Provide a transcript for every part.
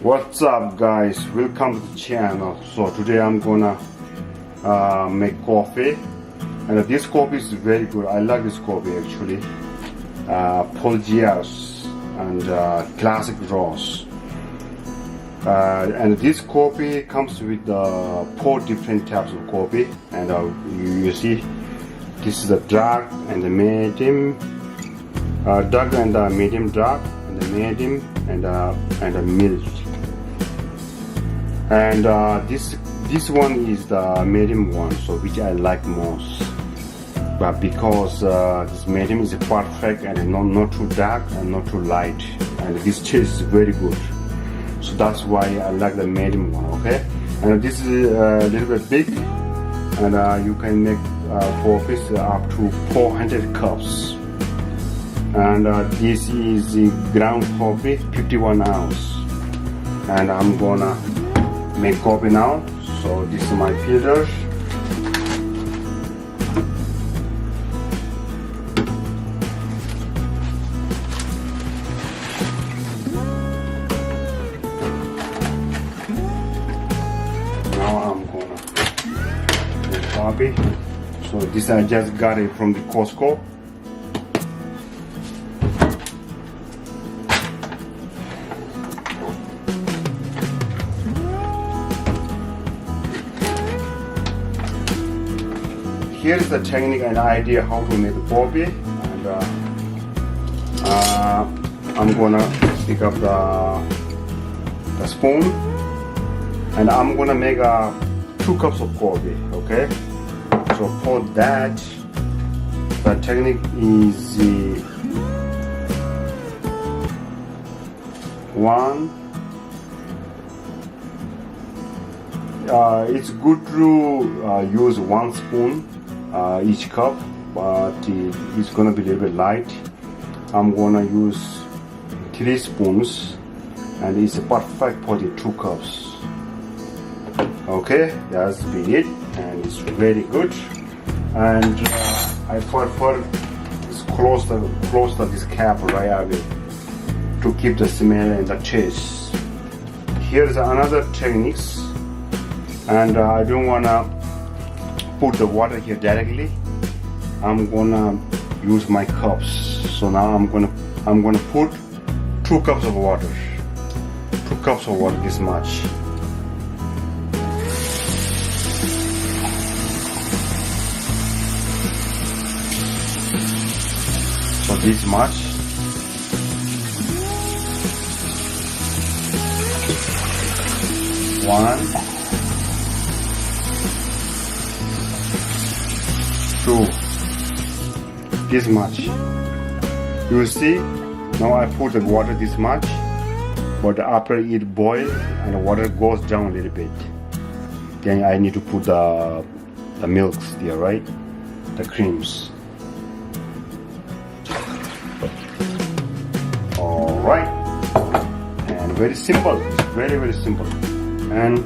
What's up guys, welcome to the channel. So today I'm gonna make coffee, and this coffee is very good. I like this coffee actually. Folgers and classic roast, and this coffee comes with 4 different types of coffee, and you see this is the dark and the medium, dark and the medium dark, and the medium and the mild. And this one is the medium one, so which I like most. But because this medium is perfect and not too dark and not too light, and this taste is very good, so that's why I like the medium one. Okay, and this is a little bit big, and you can make coffee up to 400 cups. And this is the ground coffee, 51 ounce, and I'm gonna make coffee now. So this is my filter. Now I'm gonna make coffee. So this I just got it from the Costco. Here's the technique and idea how to make the coffee, and I'm gonna pick up the spoon, and I'm gonna make 2 cups of coffee. Okay, so for that, the technique is it's good to use 1 spoon each cup, but it's gonna be a little bit light. I'm gonna use 3 spoons, and it's perfect for the 2 cups. Okay, that's be it, and it's very good. And I prefer close this cap right away to keep the smell and the taste. Here's another techniques, and I don't wanna put the water here directly. I'm gonna use my cups. So now I'm gonna put 2 cups of water. 2 cups of water, this much. So this much. One, 2, this much. You will see now I put the water this much, but after it boils and the water goes down a little bit, then I need to put the milks there, right? The creams. Alright, and very simple, very simple, and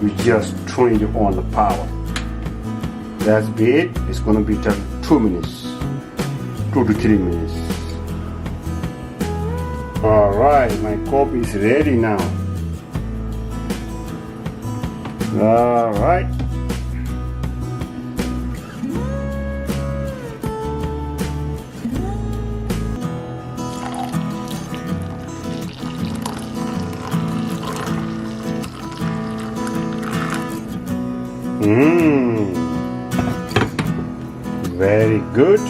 you just turn it on the power. That's it. It's gonna be just 2 minutes, 2 to 3 minutes. Alright, my coffee is ready now. Alright. Very good.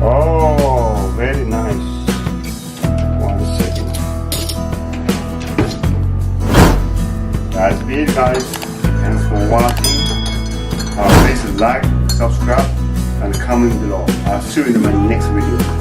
Oh, very nice. 1 second. That's it, guys. Thanks for watching. Please like, subscribe, and comment below. I'll see you in my next video.